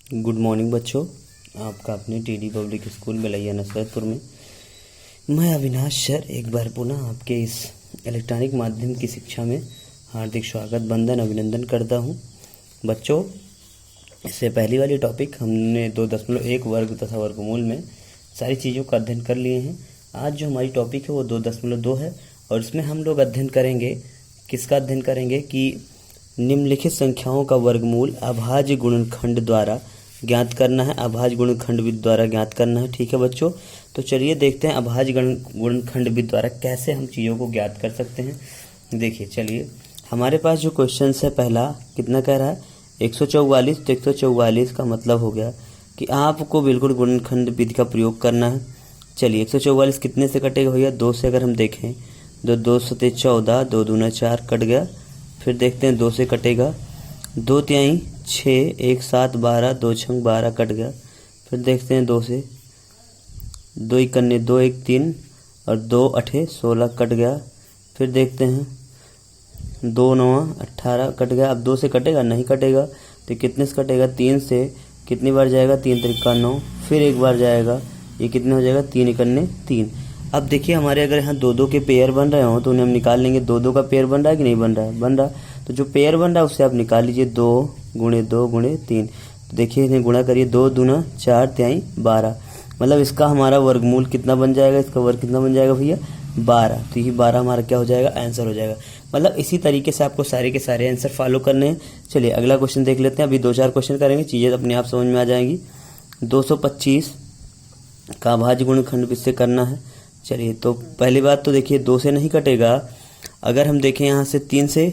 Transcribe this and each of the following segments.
Good morning बच्चों। आपका अपने TD public school Belaiya Nasratpur में मैं अविनाश सर एक बार पुनः आपके इस इलेक्ट्रॉनिक माध्यम की शिक्षा में हार्दिक स्वागत वंदन अभिनंदन करता हूं। बच्चों, इससे पहली वाली टॉपिक हमने 2.1 वर्ग तथा वर्गमूल में सारी चीज़ों का अध्ययन कर लिए हैं। आज जो हमारी टॉपिक है वो 2.2 है और इसमें हम लोग अध्ययन करेंगे, किसका अध्ययन करेंगे कि निम्नलिखित संख्याओं का वर्गमूल अभाज्य गुणनखंड द्वारा ज्ञात करना है। अभाज्य गुणनखंड विधि द्वारा ज्ञात करना है। ठीक है बच्चों, तो चलिए देखते हैं अभाज्य गुणनखंड विधि द्वारा कैसे हम चीज़ों को ज्ञात कर सकते हैं। देखिए, चलिए हमारे पास जो क्वेश्चन है, पहला कितना कह रहा है 144। तो 144 का मतलब हो गया कि आपको बिल्कुल गुणनखंड विधि का प्रयोग करना है। चलिए 144 कितने से कटेगा भैया? 2 से। अगर हम देखें तो 2 सते 14, 2 दूना 4 कट गया। फिर देखते हैं 2 से कटेगा 2 तिहाई 6, 1 7 12, 2 छंग 12 कट गया। फिर देखते हैं 2 से 2 इकन्ने 2 1 3 और 2 अठे 16 कट गया। फिर देखते हैं 2 9 18 कट गया। अब 2 से कटेगा? नहीं कटेगा। तो कितने से कटेगा? 3 से। कितनी बार जाएगा? 3 त्रिका 9। फिर एक बार जाएगा, ये कितने हो जाएगा? 3 इकन्ने 3। अब देखिए हमारे अगर यहाँ 2 2 के पेयर बन रहे हो तो उन्हें हम निकाल लेंगे। 2 2 का पेयर बन रहा है कि नहीं बन रहा है? बन रहा। तो जो पेयर बन रहा है उससे आप निकाल लीजिए 2 गुणे 2 गुणे 3। तो देखिए इन्हें गुणा करिए, 2 दूना 4 तिहाई 12। मतलब इसका हमारा वर्गमूल कितना बन जाएगा? इसका वर्ग कितना बन जाएगा भैया? 12। तो ये 12 हमारा क्या हो जाएगा? आंसर हो जाएगा। मतलब इसी तरीके से आपको सारे के सारे आंसर फॉलो करने हैं। चलिए अगला क्वेश्चन देख लेते हैं। अभी 2-4 क्वेश्चन करेंगे, चीज़ें अपने आप समझ में आ जाएंगी। 225 का अभाज्य गुणनखंड किससे करना है? चलिए, तो पहली बात तो देखिए 2 से नहीं कटेगा। अगर हम देखें यहाँ से 3 से,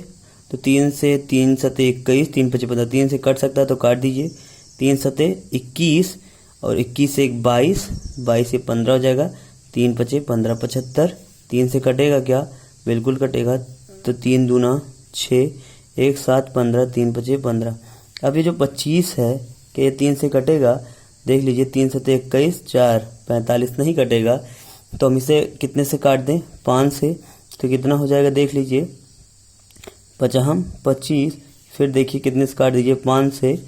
तो 3 से 3 सते 21, 3 पचे 15, 3 से कट सकता है तो काट दीजिए। 3 सते 21 और 21 से 22, 22 से 15 हो जाएगा। 3 पचे 15, 75। 3 से कटेगा क्या? बिल्कुल कटेगा। तो 3 दूना 6, 1 7 15, 3 पचे 15। अब ये जो 25 है कि ये 3 से कटेगा? देख लीजिए, 3 सते 21, 4 45 नहीं कटेगा। तो हम इसे कितने से काट दें? 5 से। तो कितना हो जाएगा? देख लीजिए, 55 25। फिर देखिए कितने से काट दीजिए? 5 से।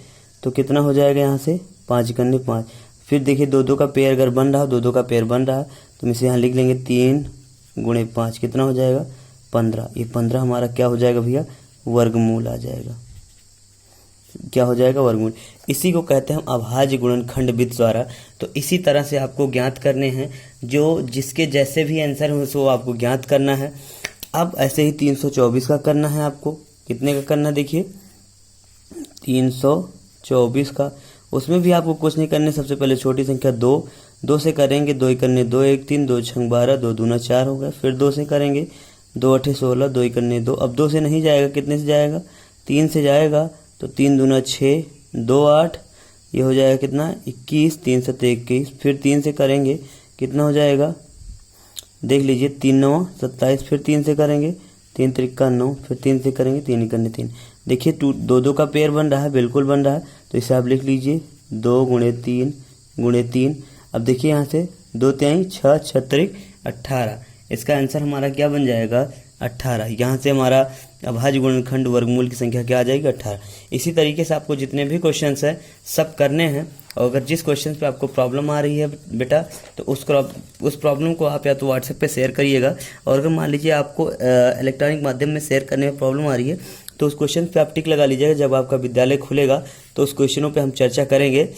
तो कितना हो जाएगा यहाँ से? 5 इकन्ने 5। फिर देखिए 2 2 का पेयर अगर बन रहा, 2 2 का पेयर बन रहा तो हम इसे यहाँ लिख लेंगे 3 गुणे 5। कितना हो जाएगा? 15। ये 15 हमारा क्या हो जाएगा भैया? वर्गमूल आ जाएगा। क्या हो जाएगा? वर्गमूल। इसी को कहते हैं हम अभाज्य गुणनखंड विधि द्वारा। तो इसी तरह से आपको ज्ञात करने हैं, जो जिसके जैसे भी आंसर हो सो आपको ज्ञात करना है। अब ऐसे ही 324 का करना है आपको। कितने का करना है? देखिए 324 का, उसमें भी आपको कुछ नहीं करने। सबसे पहले छोटी संख्या 2 से करेंगे। 2 इकन्ने 2 1 3, 2 छंग 12, 2 दूना 4 हो गया। फिर 2 से करेंगे, 2 अठे 16, 2 इकन्ने 2। अब 2 से नहीं जाएगा, कितने से जाएगा? 3 से जाएगा। तो 3 दूना 6, 2 8, ये हो जाएगा कितना? 21। 3 सते 21। फिर 3 से करेंगे, कितना हो जाएगा? देख लीजिए, 3 9 27। फिर 3 से करेंगे, 3 त्रिका 9। फिर 3 से करेंगे, 3 इकन्ने 3। देखिए 2 2 का पेयर बन रहा है, बिल्कुल बन रहा है। तो इसे आप लिख लीजिए 2 गुणे 3 गुणे 3। अब देखिए यहाँ से 2 तिहाई 6, 6 त्रिक 18। इसका आंसर हमारा क्या बन जाएगा? 18। यहाँ से हमारा अभाज्य गुणनखंड वर्गमूल की संख्या क्या आ जाएगी? 18। इसी तरीके से आपको जितने भी क्वेश्चंस हैं सब करने हैं। और अगर जिस क्वेश्चन पे आपको प्रॉब्लम आ रही है बेटा, तो उस प्रॉब्लम को आप या तो व्हाट्सएप पे शेयर करिएगा। और अगर मान लीजिए आपको इलेक्ट्रॉनिक माध्यम में शेयर करने में प्रॉब्लम आ रही है तो उस क्वेश्चन पे आप टिक लगा लीजिएगा। जब आपका विद्यालय खुलेगा तो उस क्वेश्चनों पे हम चर्चा करेंगे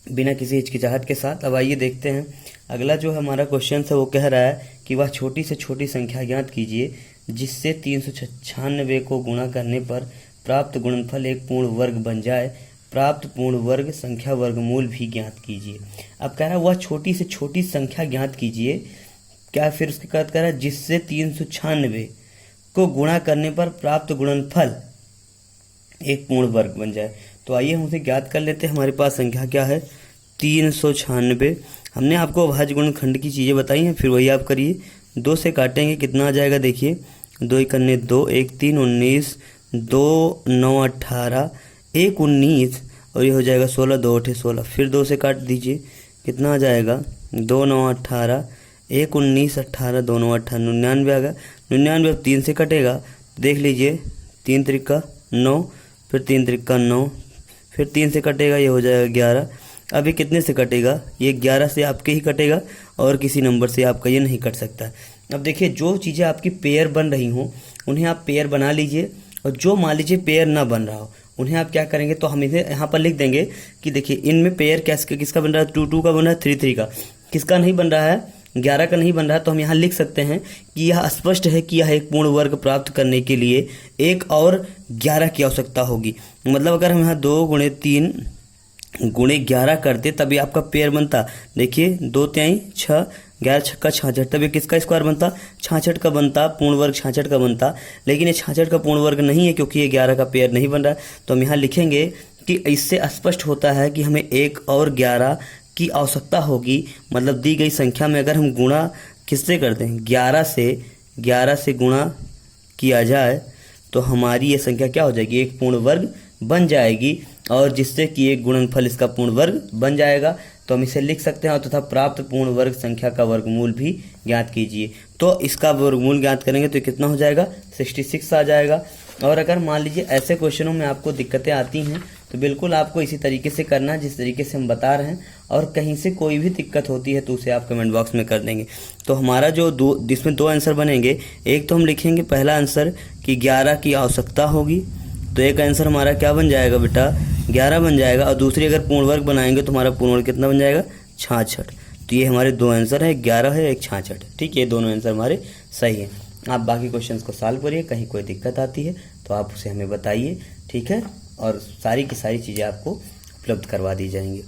बिना किसी हिचकिचाहट के साथ। अब आइए देखते हैं अगला जो हमारा क्वेश्चन है वो कह रहा है कि वह छोटी से छोटी संख्या ज्ञात कीजिए जिससे 396 को गुणा करने पर प्राप्त गुणनफल एक पूर्ण वर्ग बन जाए। प्राप्त पूर्ण वर्ग संख्या वर्गमूल भी ज्ञात कीजिए। अब कह रहा है वह छोटी से छोटी संख्या ज्ञात कीजिए। क्या फिर उसके बाद कह रहा है जिससे 396 को गुणा करने पर प्राप्त गुणनफल एक पूर्ण वर्ग बन जाए। तो आइए हम उसे ज्ञात कर लेते हैं। हमारे पास संख्या क्या है? 396। हमने आपको अभाज्य गुणनखंड की चीज़ें बताई हैं, फिर वही आप करिए। 2 से काटेंगे, कितना आ जाएगा? देखिए 2 इकन्ने 2, 1 3 19, 2 9 18, 1 19 और ये हो जाएगा 16, 2 अठे 16। फिर 2 से काट दीजिए, कितना आ जाएगा? 2 9 18, 1 19 18, 2 9 18, 99 आ गया। 99 अब 3 से कटेगा, देख लीजिए 3 त्रिका 9, फिर 3 त्रिका 9, फिर 3 से कटेगा, ये हो जाएगा 11। अब ये कितने से कटेगा? ये 11 से आपके ही कटेगा और किसी नंबर से आपका ये नहीं कट सकता है। अब देखिए, जो चीज़ें आपकी पेयर बन रही हों उन्हें आप पेयर बना लीजिए, और जो मान लीजिए पेयर ना बन रहा हो उन्हें आप क्या करेंगे, तो हम इसे यहाँ पर लिख देंगे कि देखिए इनमें पेयर किसका बन रहा है, 2 2 का बन रहा है, 3 3 का। किसका नहीं बन रहा है? 11 का नहीं बन रहा है। तो हम यहाँ लिख सकते हैं कि यह स्पष्ट है कि यह एक पूर्ण वर्ग प्राप्त करने के लिए 1 और 11 की आवश्यकता होगी। मतलब अगर हम यहाँ 2 × 3 × 11 करते तभी आपका पेयर बनता। देखिए 2 3 6, 11 छक्का 66, तब ये किसका स्क्वायर बनता? 66 का बनता, पूर्ण वर्ग 66 का बनता। लेकिन ये 66 का पूर्ण वर्ग नहीं है क्योंकि ये 11 का पेयर नहीं बन रहा है। तो हम यहाँ लिखेंगे कि इससे स्पष्ट होता है कि हमें 1 और 11 की आवश्यकता होगी। मतलब दी गई संख्या में अगर हम गुणा किससे करते हैं, 11 से गुणा किया जाए तो हमारी ये संख्या क्या हो जाएगी, एक पूर्ण वर्ग बन जाएगी, और जिससे कि एक गुणनफल इसका पूर्ण वर्ग बन जाएगा। तो हम इसे लिख सकते हैं, और तथा प्राप्त पूर्ण वर्ग संख्या का वर्गमूल भी ज्ञात कीजिए। तो इसका वर्गमूल ज्ञात करेंगे तो कितना हो जाएगा, 66 आ जाएगा। और अगर मान लीजिए ऐसे क्वेश्चनों में आपको दिक्कतें आती हैं तो बिल्कुल आपको इसी तरीके से करना है जिस तरीके से हम बता रहे हैं, और कहीं से कोई भी दिक्कत होती है तो उसे आप कमेंट बॉक्स में कर देंगे। तो हमारा जो इसमें 2 आंसर बनेंगे, एक तो हम लिखेंगे पहला आंसर कि 11 की आवश्यकता होगी, तो एक आंसर हमारा क्या बन जाएगा बेटा, 11 बन जाएगा। और दूसरी अगर पूर्ण वर्ग बनाएंगे तो हमारा पूर्ण वर्ग कितना बन जाएगा, 66। तो ये हमारे 2 आंसर है, 11 है, एक 66। ठीक है, ये दोनों आंसर हमारे सही हैं। आप बाकी क्वेश्चंस को सॉल्व करिए, कहीं कोई दिक्कत आती है तो आप उसे हमें बताइए, ठीक है, और सारी की सारी चीज़ें आपको उपलब्ध करवा दी जाएंगी।